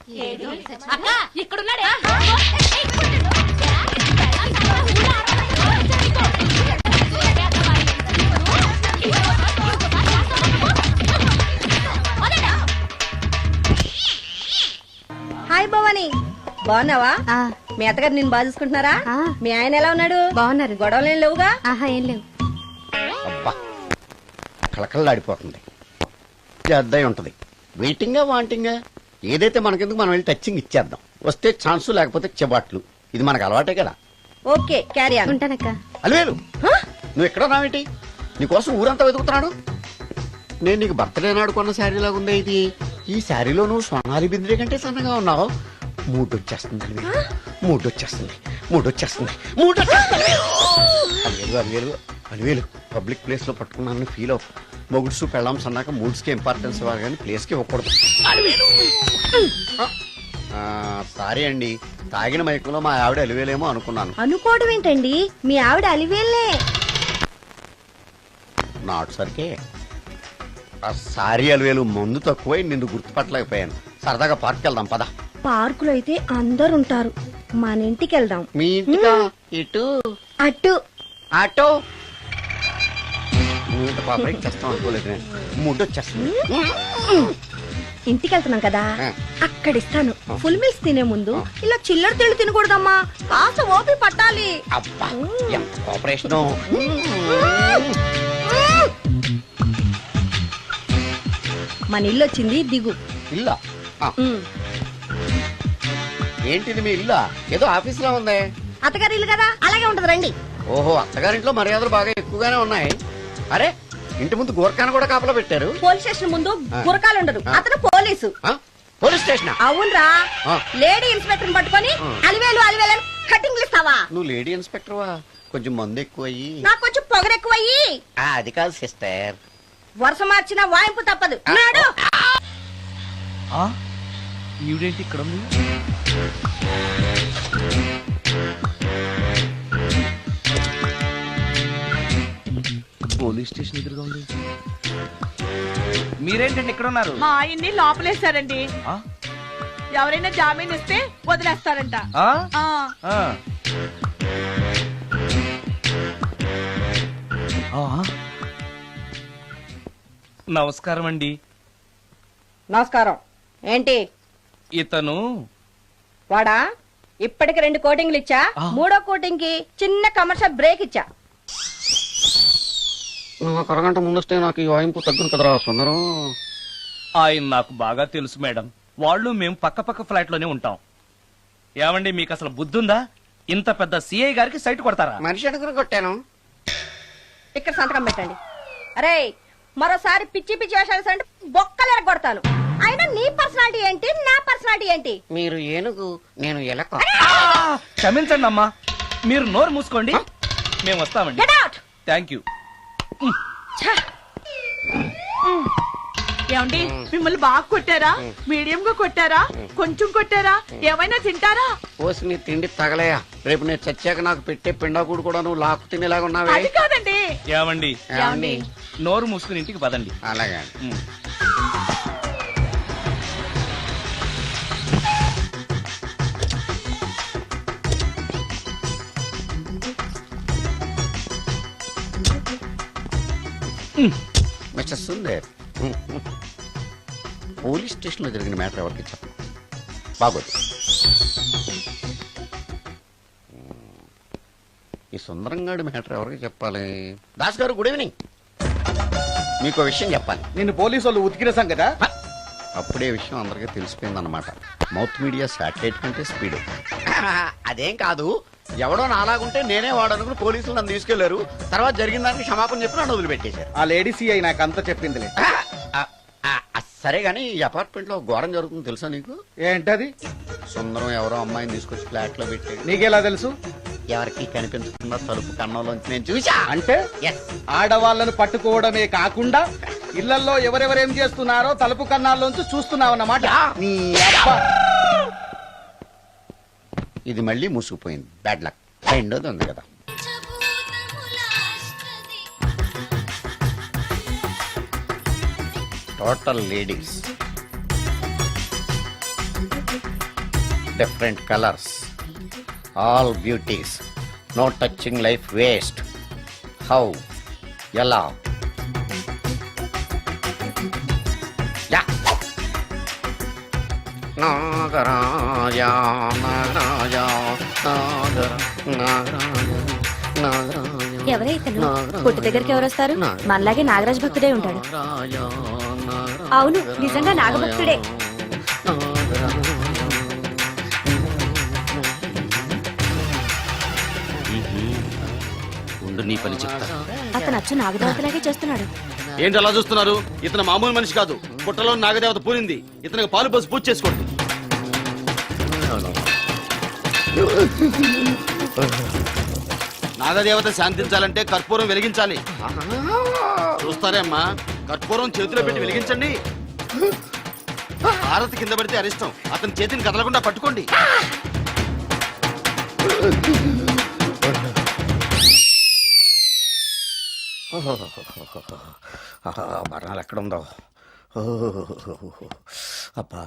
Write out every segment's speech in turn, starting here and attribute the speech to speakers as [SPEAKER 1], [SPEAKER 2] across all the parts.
[SPEAKER 1] అక్క ఇక్కడున్నాడే.
[SPEAKER 2] హాయ్ భవాని, బాగున్నావా? మీ అత్తగారు నిన్ను బాగా చూసుకుంటున్నారా? మీ ఆయన ఎలా ఉన్నాడు?
[SPEAKER 3] బాగున్నారు.
[SPEAKER 2] గొడవలు ఏం లేవుగా?
[SPEAKER 3] ఆహా, ఏం లేవు.
[SPEAKER 4] అబ్బా కళకళలాడిపోతుంది. అద్దయి ఉంటది. వెయిటింగా వాంటింగా ఏదైతే మనకెందుకు మనం వెళ్ళి టచ్చింగ్ ఇచ్చేద్దాం. వస్తే ఛాన్సు లేకపోతే చెబాట్లు. ఇది మనకు అలవాటే కదా.
[SPEAKER 2] Okay, carry on.
[SPEAKER 3] ఉంటానక్క.
[SPEAKER 4] అలివేలు నువ్వు ఎక్కడ రావేంటి? నీకోసం ఊరంతా వెతుకుతున్నాడు. నేను నీకు బర్త్డే నాడు కొన్న శారీ లాగా ఉందే ఇది. ఈ శారీలో నువ్వు సోనాలి బింద్రే కంటే సన్నగా ఉన్నావు. మూడొచ్చేస్తుంది అలివేలు, మూడొచ్చేస్తుంది, మూడొచ్చేస్తుంది, మూడొచ్చేస్తుంది. అలివేలు అలివేలు అలివేలు పబ్లిక్ ప్లేస్ లో పట్టుకున్నానని ఫీల్ అవు. మొగుడ్స్ పెళ్ళాంస్ అన్నాక మూడ్స్ కి ఇంపార్టెన్స్ ఇవ్వాలి కానీ ప్లేస్ కి ఇవ్వకూడదు. సారీ అండి, తాగిన మైకంలో మా ఆవిడ అలివేలేమో అనుకున్నాను.
[SPEAKER 2] అనుకోవడం ఏంటండి, మీ ఆవిడ అలివేలే.
[SPEAKER 4] నాటు సరికే సారీ అలివేలు, మందు తక్కువై నిన్ను గుర్తుపట్టలేకపోయాను. సరదాగా పార్క్ వెళ్దాం పద.
[SPEAKER 2] పార్కులో అయితే అందరు ఉంటారు, మన ఇంటికి వెళ్దాం.
[SPEAKER 4] మీ ఇంటికా? ఇటు
[SPEAKER 2] అటు
[SPEAKER 4] ఆటో పాపం చేస్తాం అనుకోలేదు. నేను మూడు వచ్చేస్తుంది.
[SPEAKER 2] ఇంటికి వెళ్తున్నాం కదా, అక్కడ ఇస్తాను. ఫుల్ మీల్స్ తినే ముందు ఇలా చిల్లర తిళ్ళు తినకూడదమ్మా, కాస్త ఓపి పట్టాలి.
[SPEAKER 4] అబ్బా ఎంత కోఆపరేషన్.
[SPEAKER 2] మన ఇల్లు వచ్చింది, దిగు.
[SPEAKER 4] ఇల్లా? ఏంటిది మీ ఇల్లా? ఏదో ఆఫీస్ లో ఉంది.
[SPEAKER 2] అత్తగారి ఇల్లు కదా, అలాగే ఉంటది, రండి.
[SPEAKER 4] ఓహో, అత్తగారింట్లో మర్యాదలు బాగా ఎక్కువగానే ఉన్నాయి. అరే ఇంటి ముందు గోర్ఖాను కూడా కాపలా పెట్టారు.
[SPEAKER 2] పోలీస్ స్టేషన్ ముందు గురకాలు ఉండదు, అతను పోలీసు.
[SPEAKER 4] Police station?
[SPEAKER 2] అవునరా, లేడీ ఇన్స్పెక్టర్ పట్టుకొని అలివేలు అలివేలు కటింగ్లు ఇస్తావా?
[SPEAKER 4] నువ్వు లేడీ ఇన్స్పెక్టర్ వా? కొంచెం మందు ఎక్కువయ్యి.
[SPEAKER 2] నాకు కొంచెం పొగరెక్కువయ్యి.
[SPEAKER 4] అది కాదు సిస్టర్,
[SPEAKER 2] వరుస మార్చిన వాయింపు తప్పదు. నాడు
[SPEAKER 5] ఈవిడేంటి ఇక్కడ ఉంది? పోలీస్ స్టేషన్ ఎదురుగా ఉంది. మీరేంటండి ఇక్కడ ఉన్నారు?
[SPEAKER 6] మా ఆయన్ని లోపలేశారండి. ఎవరైనా జామీన్ ఇస్తే వదిలేస్తారంట.
[SPEAKER 5] నమస్కారం అండి.
[SPEAKER 2] నమస్కారం. ఏంటి
[SPEAKER 5] ఇతను?
[SPEAKER 2] వాడా, ఇప్పటికి 2 కోటింగ్లు ఇచ్చా, 3వ కోటింగ్ కి చిన్న కమర్షియల్ బ్రేక్ ఇచ్చా.
[SPEAKER 4] నువ్వు ఒక అరగంట ముందొస్తే నాకు ఈ వాయింపు తగ్గును కదరా సుందరం.
[SPEAKER 5] ఆయన నాకు బాగా తెలుసు మేడం. వాళ్ళు మేము పక్క పక్క ఫ్లాట్ లోనే ఉంటాం. ఏమండి, మీకు అసలు బుద్ధుందా? ఇంత పెద్ద సిఐ గారికి సైట్ కొడతారా?
[SPEAKER 4] మనిషి అడుగురు కొట్టాను.
[SPEAKER 2] ఇక్కడ సంతకం పెట్టండి. అరే, మరోసారి పిచ్చి పిచ్చి వేషాలు అంటే బొక్కలు కొడతాను. అయినా నీ పర్సనాలిటీ ఏంటి, నా పర్సనాలిటీ ఏంటి?
[SPEAKER 4] మీరు ఏనుగు, నేను ఎలక.
[SPEAKER 5] క్షమించండి అమ్మా, మీరు నోరు మూసుకోండి, మేము వస్తామండి.
[SPEAKER 2] Get out.
[SPEAKER 5] Thank you.
[SPEAKER 6] ఏమండి, మిమ్మల్ని బాగా కొట్టారా, మీడియం గా కొట్టారా, కొంచెం కొట్టారా, ఏమైనా తింటారా?
[SPEAKER 4] పోసి నీ తిండి తగలయా. రేపు నేను చచ్చాక నాకు పెట్టే పిండాకుడు కూడా నువ్వు లాక్కు తినేలాగా ఉన్నావే.
[SPEAKER 6] అది కాదండి.
[SPEAKER 5] ఏమండి, నోరు మూసుకుని ఇంటికి పదండి.
[SPEAKER 4] అలాగే. మిస్టర్ సుందర్, పోలీస్ స్టేషన్ లో జరిగిన మ్యాటర్ ఎవరికి చెప్పను, బాగోదు. ఈ సుందరంగాడి మ్యాటర్ ఎవరికి చెప్పాలి? దాస్ గారు, గుడ్ ఈవినింగ్. మీకు విషయం చెప్పాలి.
[SPEAKER 7] నిన్ను పోలీసు వాళ్ళు ఉతికిన కదా?
[SPEAKER 4] అప్పుడే విషయం అందరికీ తెలిసిపోయిందన్నమాట. మౌత్ మీడియా శాటిలైట్ కంటే స్పీడ్. అదేం కాదు, ఎవడో నాలాగుంటే నేనే వాడనుకుని పోలీసులు నన్ను తీసుకెళ్లారు. తర్వాత జరిగిన దానికి క్షమాపణ చెప్పి నన్ను వదిలిపెట్టేశారు.
[SPEAKER 7] ఆ లేడీ సిఐ నాకు అంతా చెప్పిందిలే.
[SPEAKER 4] సరే గానీ ఈ అపార్ట్మెంట్ లో ఘోరం జరుగుతుంది తెలుసా నీకు?
[SPEAKER 7] ఏంటది?
[SPEAKER 4] సుందరం ఎవరో అమ్మాయిని తీసుకొచ్చి ఫ్లాట్ లో పెట్టాడు.
[SPEAKER 7] నీకెలా తెలుసు?
[SPEAKER 4] ఎవరికి కనిపించకుండా తలుపు కన్నంలోంచి నేను చూసా.
[SPEAKER 7] అంటే ఆడవాళ్లను పట్టుకోవడమే కాకుండా ఇళ్లలో ఎవరెవరేం చేస్తున్నారో తలుపు కన్నాల్లోంచి చూస్తున్నావన్నమాట.
[SPEAKER 4] ఇది మళ్ళీ మూసుకుపోయింది. Bad luck. రెండోది ఉంది కదా. Total ladies. different colors, all beauties, no touching life waste. How? Yalla. Yeah. Nagaraja, Nagaraja, Nagaraja, Nagaraja.
[SPEAKER 1] ఎవరైతను పుట్టి దగ్గరికి ఎవరు వస్తారు? మనలాగే నాగరాజ భక్తుడే ఉంటాడు. అవును, నిజంగా నాగభక్తుడే.
[SPEAKER 3] ఉండు, నీ పని చెప్తా.
[SPEAKER 1] అతను అచ్చు నాగదేవతలాగే చేస్తున్నాడు.
[SPEAKER 3] ఏంటి అలా చూస్తున్నారు? ఇతను మామూలు మనిషి కాదు. పుట్టలో నాగదేవత పూరింది. ఇతనికి పాలు పోసి పూజ చేసుకోండి. నాగదేవత శాంతించాలంటే కర్పూరం వెలిగించాలి. చూస్తారే అమ్మా, కర్పూరం చేతిలో పెట్టి వెలిగించండి. హారతి కింద పడితే అరిష్టం. అతని చేతిని కదలకుండా పట్టుకోండి.
[SPEAKER 4] మరణాలు ఎక్కడుందో. అబ్బా,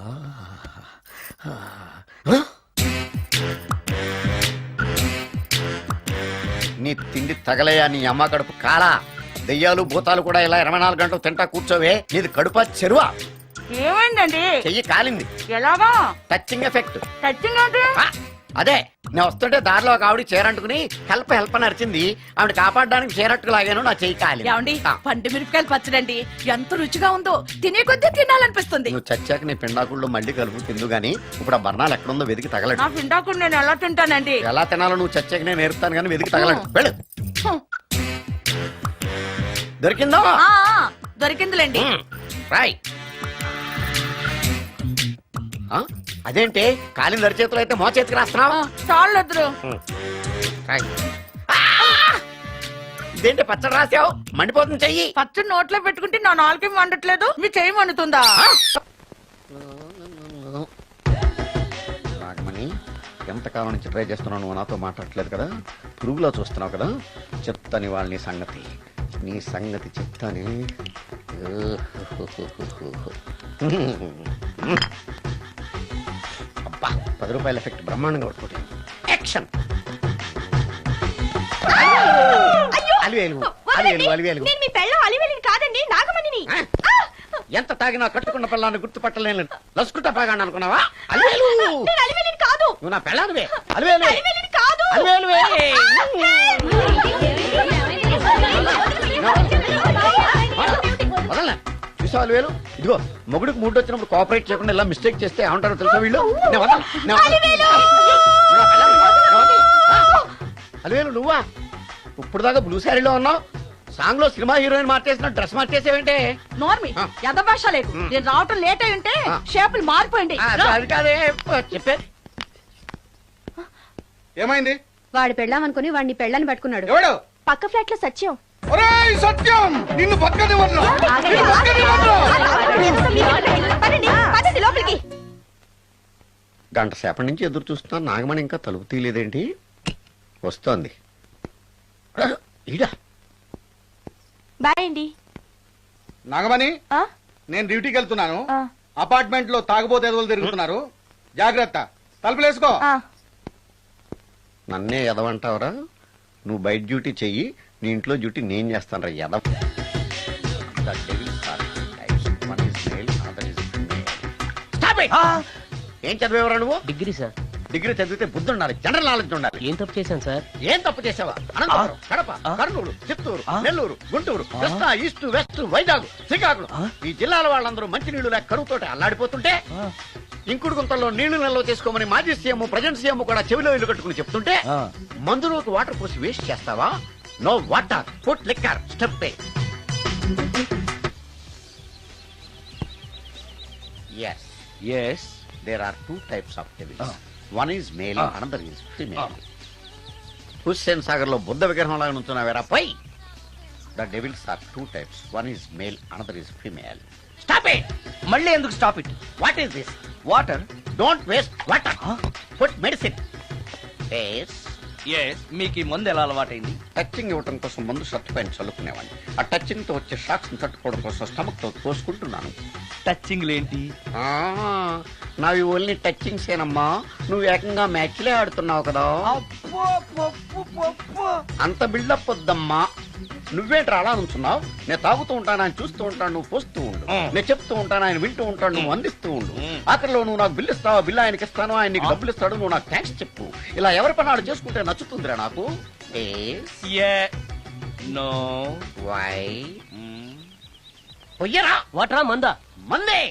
[SPEAKER 4] నీ తిండి తగలయా నీ అమ్మ కడుపు కాలా. దెయ్యాలు భూతాలు కూడా ఇలా 24 గంటలు తింటా కూర్చోవే. నీది కడుపా చెరువా?
[SPEAKER 6] ఏమైందండి?
[SPEAKER 4] చెయ్యి కాలింది.
[SPEAKER 6] ఎలాగా?
[SPEAKER 4] Touching effect.
[SPEAKER 6] టచింగ్ అంటే?
[SPEAKER 4] అదే, నేను వస్తుంటే దారిలో ఒక ఆవిడ చీరంటుకుని హెల్ప్ హెల్ప్ అని అరిచింది. ఆవిడ కాపాడడానికి చీరట్టుకు లాగాను, నా చెయ్యి కాలి.
[SPEAKER 6] ఏమండి, పండు మిరపకాయలు పచ్చడండి ఎంత రుచిగా ఉందో. తినే కొద్దీ తినాలనిపిస్తుంది.
[SPEAKER 4] నువ్వు చచ్చాక నీ పిండాకుళ్ళు మళ్ళీ కలుపు తిందు గానీ ఇప్పుడు ఆ బర్ణాలు ఎక్కడుందో వెతికి తగలడు.
[SPEAKER 6] నా పిండాకుడు నేను ఎలా తింటానండి?
[SPEAKER 4] ఎలా తినాలో నువ్వు చచ్చాక నేను నేర్పుతాను కానీ వెతికి తగలడు. వెళ్ళు. దొరికిందో?
[SPEAKER 6] దొరికిందిలేండి.
[SPEAKER 4] రాయ్. అదేంటి కాలిన దరిచేతులు అయితే మో చేతికి రాస్తున్నావా?
[SPEAKER 6] చాలు ఎదురు.
[SPEAKER 4] ఇదేంటి పచ్చడి రాసావు? మండిపోతుంది చెయ్యి.
[SPEAKER 6] పచ్చడి నోట్లో పెట్టుకుంటే నా నాలుగేం వండట్లేదు, మీ చెయ్యి వండుతుందా?
[SPEAKER 4] నాగమణి, ఎంతకాలం నుంచి ట్రై చేస్తున్నావు, నువ్వు నాతో మాట్లాడట్లేదు కదా, పురుగులో చూస్తున్నావు కదా, చెప్తాని వాళ్ళ నీ సంగతి చెప్తాని. అబ్బా, 10 రూపాయల ఎఫెక్ట్ బ్రహ్మాండంగా కొట్టుకుంటే యాక్షన్. అలివేలు
[SPEAKER 2] కాదండి, నాగమణిని.
[SPEAKER 4] ఎంత తాగినా కట్టుకున్న పిల్లాన్ని గుర్తుపట్టలేను. లసుకుంటా పాగాను అనుకున్నావా? అలివేలు
[SPEAKER 2] కాదు,
[SPEAKER 4] నువ్వు నా పిల్లానివే. అలివేలు
[SPEAKER 2] కాదు.
[SPEAKER 4] అలివేలువే. వదలనా? చూసావు అలివేలు? ఇదిగో, మొగుడికి మూడు వచ్చినప్పుడు కోఆపరేట్ చేయకుండా ఇలా మిస్టేక్ చేస్తే ఏమంటారో తెలుసా వీళ్ళు? అలివేలు నువ్వా? ఇప్పుడు దాకా బ్లూ శారీలో ఉన్నావు, సాంగ్ లో సినిమా హీరోయిన్ మార్చేసిన డ్రెస్ మార్చేసేవేంటే?
[SPEAKER 6] నోర్మి, యథభాష లేదు. నేను రావటం లేట్ అయి ఉంటే షేపులు మారిపోయింది.
[SPEAKER 4] అది కాదే చెప్పేది.
[SPEAKER 7] ఏమైంది?
[SPEAKER 1] వాడు పెళ్ళామనుకుని వాడిని పెళ్ళని పట్టుకున్నాడు.
[SPEAKER 7] ఎవడు?
[SPEAKER 1] పక్క ఫ్లాట్ లో సత్యం.
[SPEAKER 7] ఒరేయ్ సత్యం, నిన్ను బతకనివ్వను.
[SPEAKER 2] లోపలికి.
[SPEAKER 4] గంట సేపటి నుంచి ఎదురు చూస్తున్నా, నాగమణి ఇంకా తలుపు తీయలేదేంటి? వస్తోంది. ఈడా
[SPEAKER 1] బాయ్ అండి.
[SPEAKER 7] నాగమణి, నేను డ్యూటీకి వెళ్తున్నాను. అపార్ట్మెంట్ లో తాగబోతే ఎదవలు తిరుగుతున్నారు, జాగ్రత్త. తలుపులేసుకో.
[SPEAKER 4] నన్నే ఎదవంటావరా? నువ్వు బయట డ్యూటీ చెయ్యి, నీ ఇంట్లో డ్యూటీ నేను చేస్తాను రా ఎదవ. ఏం చదివేవరా నువ్వు?
[SPEAKER 8] Degree sir.
[SPEAKER 4] డిగ్రీ చదివితే బుద్ధి ఉండాలి, జనరల్ నాలెడ్జ్ ఉండాలి.
[SPEAKER 8] ఏం తప్పు చేశాను సార్?
[SPEAKER 4] ఏం తప్పు చేసావా? అనంతపురం, కడప, కర్నూలు, చిత్తూరు, నెల్లూరు, గుంటూరు, కృష్ణా, ఈస్ట్, వెస్ట్, వైజాగ్, శ్రీకాకుళం, ఈ జిల్లాల వాళ్ళందరూ మంచి నీళ్లు లేక కరువుతోటి అల్లాడిపోతుంటే, ఇంకుడు గుంతల్లో నీళ్లు నిల్వ చేసుకోమని మాజీ సీఎం, ప్రజెంట్ సీఎం కూడా చెవిలో ఇల్లు కట్టుకుని చెప్తుంటే, మందులోకి వాటర్ పోసి వేస్ట్ చేస్తావా? No water, put liquor, step A. Yes.
[SPEAKER 5] Yes.
[SPEAKER 4] There are 2 types of devils. One is male, another is female. Hussain Sagar లో బుద్ధ విగ్రహం లాగా నుంచున్నావేరా పై. The devils are 2 types. One is male, another is female. Stop it!
[SPEAKER 5] మళ్ళీ ఎందుకు stop it?
[SPEAKER 4] What is this?
[SPEAKER 5] Water.
[SPEAKER 4] Don't waste water. Put medicine. Yes.
[SPEAKER 5] Yes, మీకు ఈ మందు ఎలా అలవాటైంది?
[SPEAKER 4] టచింగ్ ఇవ్వటం కోసం ముందు షర్ట్ పైన చల్లుకునేవాడిని. ఆ టచింగ్ తో వచ్చే షాక్స్ ని తట్టుకోవడం కోసం స్టమక్ తో కోసుకుంటున్నాను.
[SPEAKER 5] టచింగ్ లేంటి?
[SPEAKER 4] నావి ఓన్లీ టచింగ్స్ ఏనమ్మా. నువ్వు ఏకంగా మ్యాచ్లే ఆడుతున్నావు కదా. అంత బిల్డప్ వద్దమ్మా. నువ్వేంట్రా అలా ఉంటున్నావు? నేను తాగుతూ ఉంటాను, ఆయన చూస్తూ ఉంటాను, నువ్వు పోస్తూ ఉండు. నేను చెప్తూ ఉంటాను, ఆయన వింటూ ఉంటాడు, నువ్వు అందిస్తూ ఉండు. ఆఖరిలో నువ్వు నాకు బిల్లు ఇస్తావా, బిల్లు ఆయనకి ఇస్తాను, ఆయన నీకు డబ్బులు ఇస్తాడు, నువ్వు నాకు థ్యాంక్స్ చెప్పు. ఇలా ఎవరి పని ఆడు చేసుకుంటే నచ్చుతుందిరా నాకు.
[SPEAKER 5] నో
[SPEAKER 4] వై పొయ్యరా
[SPEAKER 8] వాటరా మందా
[SPEAKER 4] మందే.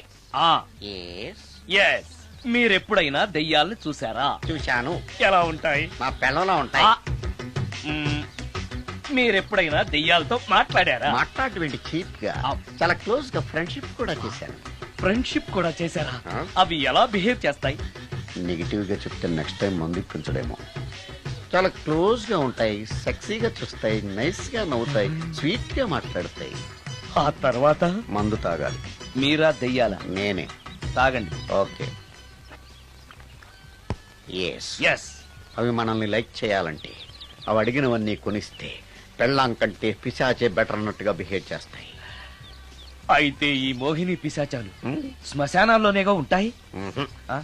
[SPEAKER 5] ఎస్ మీరెప్పుడైనా దెయ్యాలను చూసారా?
[SPEAKER 4] చూశాను.
[SPEAKER 5] ఎలా ఉంటాయి?
[SPEAKER 4] మా పిల్లలా ఉంటాయి.
[SPEAKER 5] మీరెప్పుడైనా దెయ్యాలతో మాట్లాడారా?
[SPEAKER 4] మాట్లాడేటువంటి చీప్ గా చాలా క్లోజ్ గా ఫ్రెండ్షిప్ కూడా చేశాను.
[SPEAKER 5] ఫ్రెండ్షిప్ కూడా చేశారా?
[SPEAKER 4] ఆ?
[SPEAKER 5] అవి ఎలా బిహేవ్ చేస్తాయి?
[SPEAKER 4] నెగిటివ్ గా చెప్తే నెక్స్ట్ టైం మందు ఇప్పించడేమో. చాలా క్లోజ్ గా ఉంటాయి, సెక్సీగా చూస్తాయి, నైస్ గా నవ్వుతాయి, స్వీట్ గా మాట్లాడతాయి.
[SPEAKER 5] ఆ తర్వాత
[SPEAKER 4] మందు తాగాలి.
[SPEAKER 5] మీరా దెయ్యాలా?
[SPEAKER 4] నేనే.
[SPEAKER 5] తాగండి.
[SPEAKER 4] ఓకే. ఎస్.
[SPEAKER 5] ఎస్
[SPEAKER 4] అవి మనల్ని లైక్ చేయాలంటే అవి అడిగినవన్నీ కొనిస్తే పెళ్ళాం కంటే పిశాచే బెటర్ అన్నట్టుగా బిహేవ్ చేస్తాయి.
[SPEAKER 5] అయితే ఈ మోహిని పిశాచాలు శ్మశానాల్లోనేగా ఉంటాయి.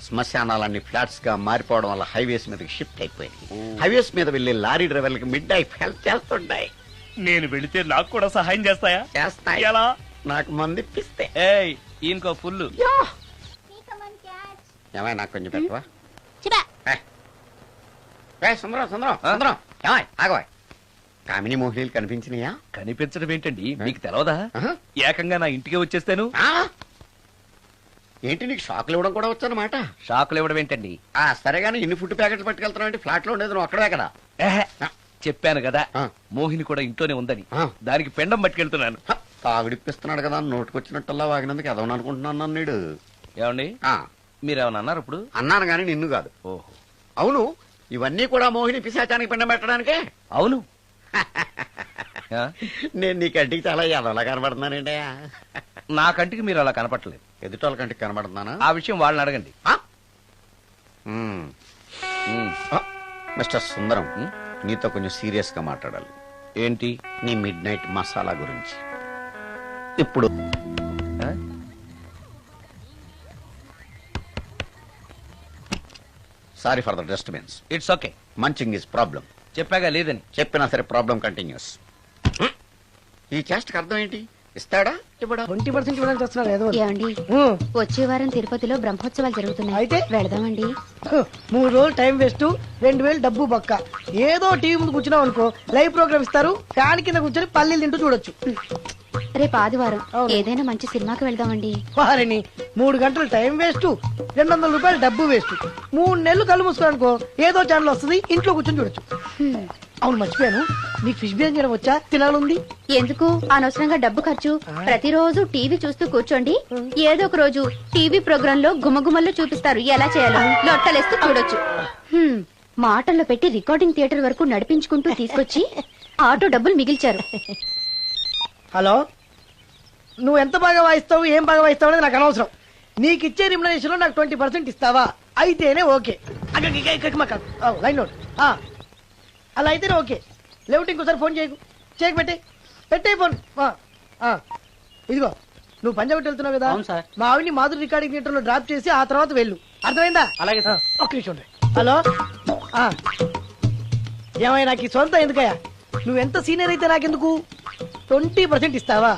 [SPEAKER 4] శ్మశానాలన్నీ ఫ్లాట్స్ గా మారిపోవడం వల్ల హైవేస్ మీదకి షిఫ్ట్ అయిపోయింది. హైవేస్ మీద వెళ్లి లారీ డ్రైవర్లకి మిడ్ నైట్ హెల్ప్ చేస్తుంటాయి.
[SPEAKER 5] నేను వెళితే నాకు కూడా సహాయం చేస్తాయా?
[SPEAKER 4] చేస్తాయి.
[SPEAKER 5] ఎలా?
[SPEAKER 4] నాకు మంది ఇప్పిస్తే.
[SPEAKER 5] ఏయ్ ఈయనకో ఫుల్.
[SPEAKER 4] ఏమై నాకు కొంచెం పెట్టవా? సుందరం సుందరం సుందరం ఏమాయ్ ఆగవాయ్. కామిని మోహినీలు కనిపించినాయా?
[SPEAKER 5] కనిపించడం ఏంటండి, మీకు తెలవదా?
[SPEAKER 4] ఆహా.
[SPEAKER 5] ఏకంగా నా ఇంటికే వచ్చేస్తాను.
[SPEAKER 4] ఆ? ఏంటి నీకు షాకులు ఇవ్వడం కూడా వచ్చానమాట?
[SPEAKER 5] షాకులు ఇవ్వడం ఏంటండి?
[SPEAKER 4] సరే గానీ ఇన్ని ఫుడ్ ప్యాకెట్లు పట్టుకెళ్తున్నావు అంటే ఫ్లాట్ లో ఉండేది నువ్వు అక్కడే కదా.
[SPEAKER 5] ఏహే, చెప్పాను కదా
[SPEAKER 4] ఆ.
[SPEAKER 5] మోహిని కూడా ఇంట్లోనే ఉందని.
[SPEAKER 4] ఆ.
[SPEAKER 5] దానికి పెండం పట్టుకెళ్తున్నాను.
[SPEAKER 4] తాగుడిప్పిస్తున్నాడు కదా నోటుకొచ్చినట్టల్లా వాగినందుకు ఎదవని అనుకుంటున్నాను నీడు.
[SPEAKER 5] ఏమండి మీరేమన్నా అన్నారు ఇప్పుడు?
[SPEAKER 4] అన్నాను గాని నిన్ను కాదు.
[SPEAKER 5] ఓహో
[SPEAKER 4] అవును, ఇవన్నీ కూడా మోహిని పిశాచానికి పిండం పెట్టడానికే.
[SPEAKER 5] అవును. ఆ?
[SPEAKER 4] నేను నీ కంటికి చాలా ఎదవలా కనబడుతున్నానండి.
[SPEAKER 5] నా కంటికి మీరు అలా కనపట్లేదు.
[SPEAKER 4] ఎదుటోళ్ళ కంటికి కనబడుతున్నానా?
[SPEAKER 5] ఆ విషయం వాళ్ళని అడగండి.
[SPEAKER 4] ఆ? మ్మ్. ఆ, మిస్టర్ సుందరం, నీతో కొంచెం సీరియస్ గా మాట్లాడాలి.
[SPEAKER 5] ఏంటి?
[SPEAKER 4] నీ మిడ్ నైట్ మసాలా గురించి. ఇప్పుడు
[SPEAKER 5] ఆ?
[SPEAKER 4] Sorry for the disturbance.
[SPEAKER 5] It's okay.
[SPEAKER 4] Munching is problem.
[SPEAKER 5] చెప్పాగా లేదని.
[SPEAKER 4] చెప్పినా సరే ప్రాబ్లం కంటిన్యూస్. ఈ చేష్టకి అర్థం ఏంటి? ఇస్తాడా ఇవ్వడా?
[SPEAKER 8] 20% ఇవ్వడానికి వస్తున్నారు ఏదో
[SPEAKER 1] ఏమండి వచ్చే వారం తిరుపతిలో బ్రహ్మోత్సవాలు జరుగుతున్నాయి.
[SPEAKER 8] అయితే?
[SPEAKER 1] వెళదామండి.
[SPEAKER 8] 3 రోజులు టైం వేస్ట్, 2000 డబ్బు బొక్క. ఏదో టీవీ ముందు కూర్చున్నావు అనుకో, లైవ్ ప్రోగ్రామ్ ఇస్తారు, ఫ్యాన్ కింద కూర్చొని పల్లీలు తింటూ చూడొచ్చు.
[SPEAKER 1] రేపు ఆదివారం
[SPEAKER 8] అవును.
[SPEAKER 1] ఏదైనా మంచి సినిమాకి వెళ్దామండి.
[SPEAKER 8] వారిని 3 గంటలు టైం వేస్ట్, 200 రూపాయలు డబ్బు వేస్ట్. 3 నెలలు కళ్ళు మూసుకోనుకో ఏదో ఛానల్ వస్తుంది, ఇంట్లో కూర్చొని చూడొచ్చు.
[SPEAKER 1] హ్మ్.
[SPEAKER 8] అవును మర్చిపోయాను, నీకు ఫిష్ బిర్యానీ చేయడం వచ్చా? తినాలుంది.
[SPEAKER 1] ఎందుకు అనవసరంగా డబ్బు ఖర్చు? ప్రతిరోజు టీవీ చూస్తూ కూర్చోండి, ఏదో ఒక రోజు టీవీ ప్రోగ్రామ్ లో గుమగుమల్లో చూపిస్తారు ఎలా చేయాలో. లొట్టలేస్తూ చూడొచ్చు. హ్మ్. మాటల్లో పెట్టి రికార్డింగ్ థియేటర్ వరకు నడిపించుకుంటూ తీసుకొచ్చి ఆటో డబ్బులు మిగిల్చారు.
[SPEAKER 8] హలో, నువ్వు ఎంత బాగా వాయిస్తావు, ఏం బాగా వాయిస్తావు అనేది నాకు అనవసరం. నీకు ఇచ్చే రిమ్యునరేషన్ లో నాకు 20% ఇస్తావా? అయితేనే ఓకే. Line note. అలా అయితేనే ఓకే. లేవుటి ఇంకోసారి ఫోన్ చేయకు. చేయకు పెట్టే ఫోన్. ఇదిగో నువ్వు పంజాబ్ వెళ్తున్నావు కదా, మా ఆవిడ్ని మాధురి రికార్డింగ్ థియేటర్ లో డ్రాప్ చేసి ఆ తర్వాత వెళ్ళు. అర్థమైందా? అలాగే. ఒక్క నిమిషం ఉండు. హలో, ఏమైనా నాకు ఈ సొంత ఎందుకయ్యా? నువ్వెంత సీనియర్ అయితే నాకెందుకు? 20% ఇస్తావా?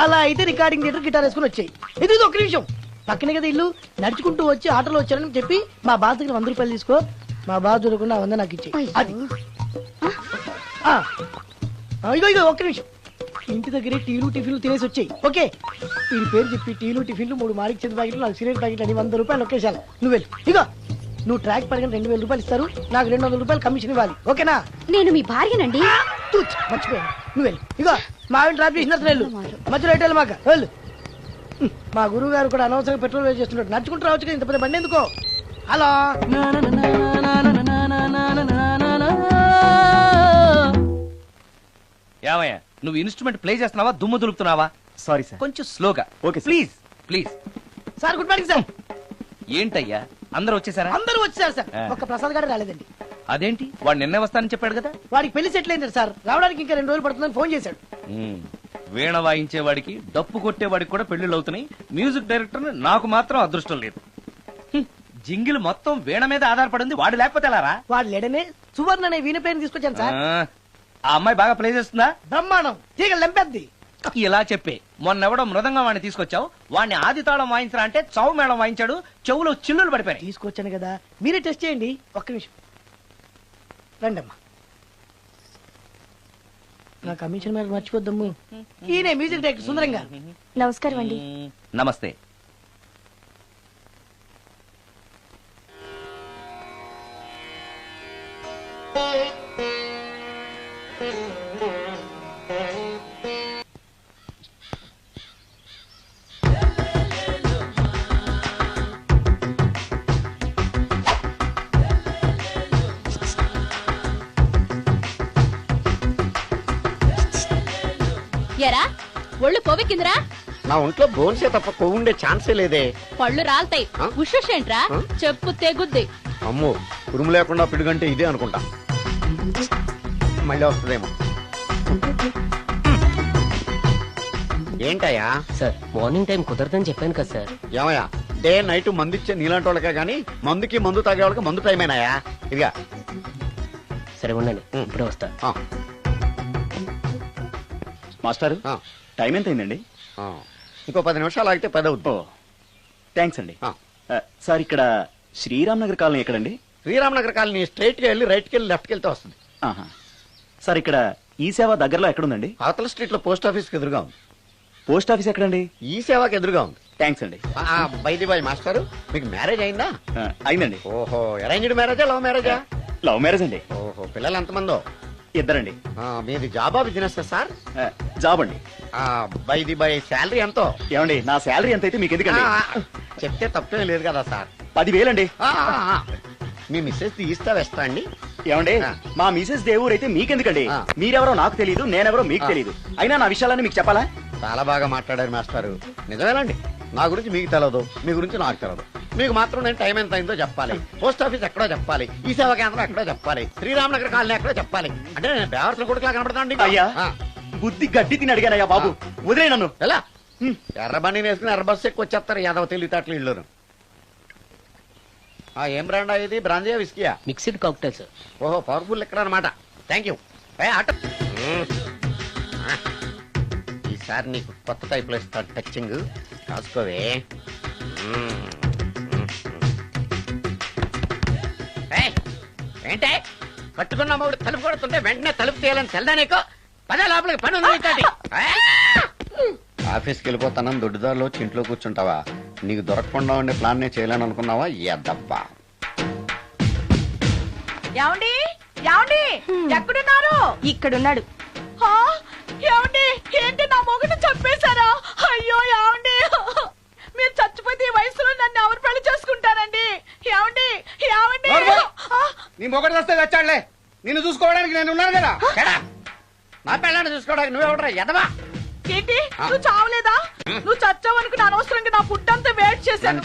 [SPEAKER 8] అలా అయితే రికార్డింగ్ థియేటర్ గిటార్ వేసుకుని వచ్చాయి. ఇది ఒక్క నిమిషం, పక్కనే కదా ఇల్లు. నడుచుకుంటూ వచ్చి ఆటోలో వచ్చారని చెప్పి మా బాస్ దగ్గర 100 రూపాయలు తీసుకో. మా బాస్ దొరకకుండా 100 నాకు ఇచ్చేయి. అది ఇగో ఒక్క నిమిషం. ఇంటి దగ్గరే టీలు టిఫిన్లు తినేసి వచ్చాయి. ఓకే, వీడి పేరు చెప్పి టీలు టిఫిన్లు 3 మారికి చెంది ప్యాకెట్లు, 4 సిగరెట్ ప్యాకెట్లు అని 100 రూపాయలు ఒకేసారి. నువ్వు వెళ్ళు. ఇగో నువ్వు ట్రాక్ పడగానే 2000 రూపాయలు ఇస్తారు, నాకు 200 రూపాయలు కమిషన్ ఇవ్వాలి. ఓకేనా?
[SPEAKER 1] నేను మీ భార్యనండి.
[SPEAKER 8] మర్చిపోయాను. నువ్వు వెళ్ళు. ఇగో మా ఆవిడ డ్రాప్ చేసిన వెళ్ళు. మధ్యలో రైట్ వెళ్ళి మాక వెళ్ళు. మా గురువు గారు కూడా అనవసరంగా పెట్రోల్ వేస్ట్ చేస్తున్నాడు. నడుచుకుంటూ రావచ్చు కదా, ఇంత పెద్ద బండి ఎందుకో. హలో,
[SPEAKER 5] ఏమయ్యా నువ్వు ఇన్స్ట్రుమెంట్ ప్లే చేస్తున్నావా, దుమ్ము దులుపుతున్నావా?
[SPEAKER 9] Sorry sir.
[SPEAKER 5] కొంచెం స్లోగా.
[SPEAKER 9] Okay sir.
[SPEAKER 5] Please please.
[SPEAKER 8] Sir good morning sir.
[SPEAKER 5] ఏంటయ్యా అందరూ వచ్చేసారా?
[SPEAKER 8] అందరూ వచ్చారు సార్, ఒక్క ప్రసాద్ గారు రాలేదండి.
[SPEAKER 5] అదేంటి, వాడు నిన్నే వస్తానని చెప్పాడు కదా.
[SPEAKER 8] వాడికి పెళ్లి సెటిల్ అయింది సార్, రావడానికి ఇంకా 2 రోజులు పడుతుందని ఫోన్ చేశాడు.
[SPEAKER 5] వీణ వాయించేవాడికి డప్పు కొట్టేవాడికి కూడా పెళ్లిళ్ళు అవుతున్నాయి. మ్యూజిక్ డైరెక్టర్ నాకు మాత్రం అదృష్టం లేదు. జింగిల్ మొత్తం వీణ మీద ఆధారపడింది. వాడు లేకపోతే ఎలారా?
[SPEAKER 8] వాడు లేడనే సువర్ణ అనే వీణ ప్లేయర్ తీసుకొచ్చాను సార్.
[SPEAKER 5] ఆ అమ్మాయి బాగా ప్లే చేస్తుందా?
[SPEAKER 8] బ్రహ్మాండం, తీగ లెంపెద్ది.
[SPEAKER 5] ఇలా చెప్పే మొన్నెవడో మృదంగం వాడిని తీసుకొచ్చావు. వాడిని ఆది తాళం వాయించరా అంటే చౌ మేళం వాయించాడు. చెవులో చిల్లులు పడిపోయాయి.
[SPEAKER 8] తీసుకొచ్చాను కదా, మీరే టెస్ట్ చేయండి. ఒక్క నిమిషం రండమ్మా. నా కమిషన్ మీద మర్చిపోద్దమ్ము. ఈయనే మ్యూజిక్ డైరెక్టర్ సుందరం గారు.
[SPEAKER 1] నమస్కారం అండి.
[SPEAKER 5] నమస్తే.
[SPEAKER 1] ఎరా ఒళ్ళు కొవ్వెక్కిందిరా?
[SPEAKER 4] నా ఒంట్లో బోన్సే తప్ప కొవ్వు ఉండే ఛాన్సే లేదే.
[SPEAKER 1] పళ్ళు రాల్తాయి.
[SPEAKER 4] ఆ?
[SPEAKER 1] ఉషేంట్రా?
[SPEAKER 4] ఆ?
[SPEAKER 1] చెప్పు తెగుద్ది.
[SPEAKER 4] అమ్మో, ఉరుము లేకుండా పిడుగంటే ఇదే అనుకుంటా. మళ్ళీ వస్తుందేమో. ఏంటయ్యా
[SPEAKER 9] సార్ మార్నింగ్ టైం కుదరదని చెప్పాను కదా సార్.
[SPEAKER 4] ఏమయ్యా, డే నైట్ మందు ఇచ్చే నీలాంటి వాళ్ళకే గానీ మందుకి మందు తాగే వాళ్ళకి మందు టైమేనాయా? ఇదిగా
[SPEAKER 9] సరే ఉండండి, ఇప్పుడే వస్తా.
[SPEAKER 4] ఆ,
[SPEAKER 10] మాస్టారు
[SPEAKER 4] ఆ,
[SPEAKER 10] టైం ఎంత అయిందండి?
[SPEAKER 4] ఆ. ఇంకో 10 నిమిషాలు ఆగితే 10 అవుతుంది.
[SPEAKER 10] థ్యాంక్స్ అండి.
[SPEAKER 4] ఆ.
[SPEAKER 10] సార్ ఇక్కడ శ్రీరామ్ నగర్ కాలనీ ఎక్కడండి?
[SPEAKER 4] శ్రీరామనగర్ కాలనీ స్ట్రైట్ గా వెళ్ళి రైట్ కి వెళ్ళి లెఫ్ట్ కి వెళ్తే వస్తుంది.
[SPEAKER 10] ఆహా. సార్ ఇక్కడ ఈ సేవ దగ్గరలో ఎక్కడుందండి?
[SPEAKER 4] అవతల స్ట్రీట్ లో పోస్ట్ ఆఫీస్ కి ఎదురుగా ఉంది.
[SPEAKER 10] పోస్ట్ ఆఫీస్ ఎక్కడండి?
[SPEAKER 4] ఈ సేవకి ఎదురుగా ఉంది.
[SPEAKER 10] థ్యాంక్స్ అండి.
[SPEAKER 4] బైది బాయ్ మాస్టారు, మీకు మ్యారేజ్ అయిందా?
[SPEAKER 10] అయిందండి.
[SPEAKER 4] ఓహో, అరేంజ్డ్ మ్యారేజా లవ్ మ్యారేజా?
[SPEAKER 10] లవ్ మ్యారేజ్ అండి.
[SPEAKER 4] ఓహో, పిల్లలు ఎంతమందో?
[SPEAKER 10] ఇద్దరండి.
[SPEAKER 4] మీది జాబా బిజినెస్ సార్?
[SPEAKER 10] జాబ్ అండి.
[SPEAKER 4] బైది బై శాలరీ ఎంతో?
[SPEAKER 10] ఏమండి నా శాలరీ ఎంత అయితే మీకు ఎందుకండి?
[SPEAKER 4] చెప్తే తప్పేం లేదు కదా సార్.
[SPEAKER 10] 10,000 అండి.
[SPEAKER 4] మీ మిస్సెస్ ఇస్తా వేస్తా అండి.
[SPEAKER 10] ఏమండి
[SPEAKER 4] ఆ.
[SPEAKER 10] మా మిసెస్ దేవురు అయితే మీకెందుకండి?
[SPEAKER 4] ఆ.
[SPEAKER 10] మీరెవరో నాకు తెలియదు, నేనెవరో మీకు
[SPEAKER 4] ఆ.
[SPEAKER 10] తెలియదు. అయినా నా విషయాలన్నీ మీకు చెప్పాలా?
[SPEAKER 4] చాలా బాగా మాట్లాడారు మాస్టారు. నిజమేనండి, నా గురించి మీకు తెలియదు, మీ గురించి నాకు తెలియదు. మీకు మాత్రం నేను టైం ఎంత అయిందో చెప్పాలి, పోస్ట్ ఆఫీస్ ఎక్కడో చెప్పాలి, ఈ సేవా కేంద్రం ఎక్కడో చెప్పాలి, శ్రీరామనగర్ కాలనీ ఎక్కడో చెప్పాలి. అంటే నేను బేవర్సల కొడుకులా కనపడతాను.
[SPEAKER 10] అయ్యా బుద్ధి గడ్డి తిని అడిగానయ్యా బాబు, వదిలే నన్ను.
[SPEAKER 4] ఎలా ఎర్రబండి వేసుకుని ఎర్ర బస్సు ఎక్కువ వచ్చేస్తారు యాదవ తెలివితేటలు ఇళ్ళును. ఏం బ్రాండా ఇది? బ్రాంజియా విస్కియా?
[SPEAKER 9] Mixed cocktail sir.
[SPEAKER 4] ఓహో, పవర్ఫుల్ ఎక్కడ అనమాట. Thank you. ఈసారి నీకు కొత్త టైప్ లో ఇస్తాను టచింగ్, కాసుకోవే. ఏంటే కట్టుకున్న మూడు తలుపు కొడుతుంటే వెంటనే తలుపు తీయాలని తెల్దా నీకు? పదే లోపలికి పని ఉంది. ఆఫీస్కి వెళ్ళిపోతానని దొడ్డిదారిలో వచ్చి ఇంట్లో కూర్చుంటావా? నీకు దొరకకుండా ఉండే ప్లాన్ నేను చేయలేను అనుకున్నావా? ఎద్దబ్బా.
[SPEAKER 6] ఏమండి ఏమండి ఎక్కడున్నారు?
[SPEAKER 1] ఇక్కడున్నాడు.
[SPEAKER 6] హా? ఏమండి ఏంటి నా మొగుడు చంపేశారా? అయ్యో ఏమండి, మీరు చచ్చిపోతే ఈ వయసులో నన్ను ఎవరు పెళ్లి చేసుకుంటారండి? ఏమండి ఏమండి?
[SPEAKER 7] నీ మొగడు వస్తే వచ్చాడులే, నిన్ను చూసుకోవడానికి నేను ఉన్నాను కదా.
[SPEAKER 4] నా పిల్లని చూసుకోవడానికి నువ్వెవడరా ఎదవా?
[SPEAKER 6] ఏంటి నువ్వు చావలేదా? నువ్వు చచ్చావనుకుని అనవసరంగా నా ఫుడ్ అంతా వేట్ చేశాను.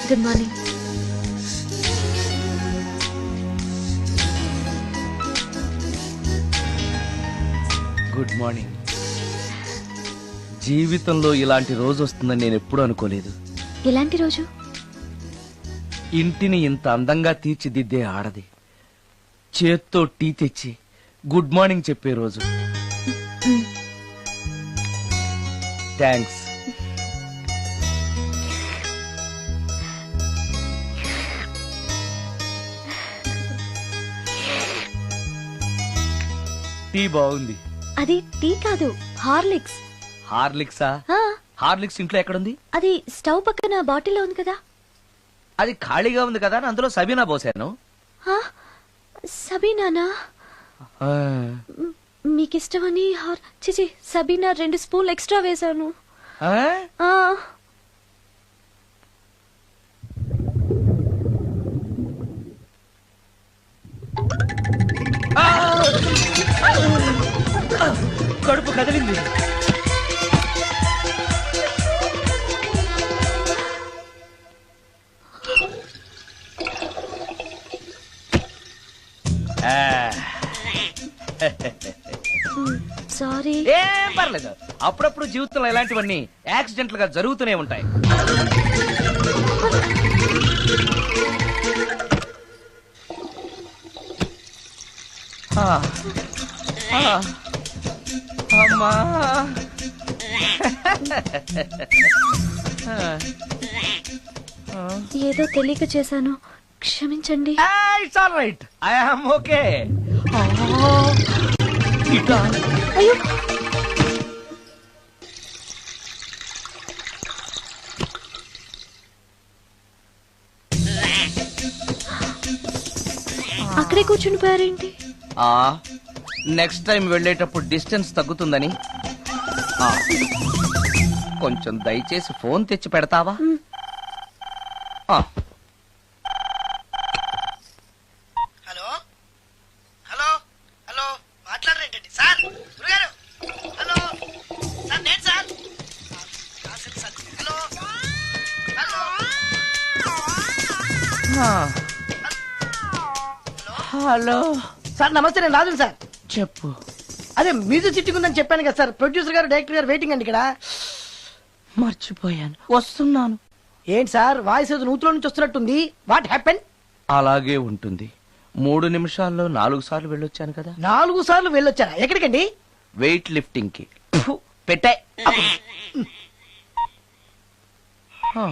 [SPEAKER 1] Good morning.
[SPEAKER 5] Good morning. జీవితంలో ఇలాంటి రోజు వస్తుందని నేను ఎప్పుడూ అనుకోలేదు.
[SPEAKER 1] ఎలాంటి రోజు?
[SPEAKER 5] ఇంటిని ఇంత అందంగా తీర్చిదిద్దే ఆడది చేత్తో టీ తెచ్చి గుడ్ మార్నింగ్ చెప్పే రోజు. థ్యాంక్స్. టీ బాగుంది.
[SPEAKER 1] అది టీ కాదు, హార్లిక్స్.
[SPEAKER 5] హార్లిక్సా? హార్లిక్స్ ఇంట్లో ఎక్కడుంది?
[SPEAKER 1] అది స్టవ్ పక్కన బాటిల్లో ఉంది కదా.
[SPEAKER 5] అది ఖాళీగా ఉంది కదా అని అందులో సబీనా పోసాను.
[SPEAKER 1] సబీనానా? మీకిష్టమని చిచి సబీనా 2 స్పూన్లు ఎక్స్ట్రా వేశాను.
[SPEAKER 5] కడుపు కదిలింది.
[SPEAKER 1] అండి
[SPEAKER 5] ఏం పర్లేదు, అప్పుడప్పుడు జీవితంలో ఇలాంటివన్నీ యాక్సిడెంట్లు గా జరుగుతూనే ఉంటాయి. ఆ, ఆ, అమ్మా.
[SPEAKER 1] ఏదో తెలియక చేశాను, క్షమించండి.
[SPEAKER 5] It's all right, I am okay.
[SPEAKER 1] అయ్యో అక్కడే కూర్చుని పోయారేంటి?
[SPEAKER 5] నెక్స్ట్ టైం వెళ్ళేటప్పుడు డిస్టెన్స్ తగ్గుతుందని. ఆ, కొంచెం దయచేసి ఫోన్ తెచ్చి పెడతావా? ఆ,
[SPEAKER 8] హలో హలో హలో మాట్లాడరేంటండి సార్? గురుగారు హలో సార్, నేను sir. Hello hello
[SPEAKER 5] hello
[SPEAKER 8] sir నమస్తే, నేను రాజు సార్.
[SPEAKER 5] చెప్పు.
[SPEAKER 8] అదే మ్యూజిక్ సిట్టింగ్ ఉందని చెప్పాను కదా సార్. ప్రొడ్యూసర్ గారు డైరెక్టర్ గారు వెయిటింగ్ అండి ఇక్కడ.
[SPEAKER 5] మర్చిపోయాను, వస్తున్నాను.
[SPEAKER 8] ఏంటి సార్ వాయిస్ ఏదో నూతులో నుంచి వస్తున్నట్టుంది? What happen?
[SPEAKER 5] అలాగే ఉంటుంది. 3 నిమిషాల్లో 4 సార్లు వెళ్ళొచ్చాను కదా.
[SPEAKER 8] 4 సార్లు వెళ్ళొచ్చారా? ఎక్కడికండి?
[SPEAKER 5] వెయిట్ లిఫ్టింగ్ కి. పెట్టే. ఆ.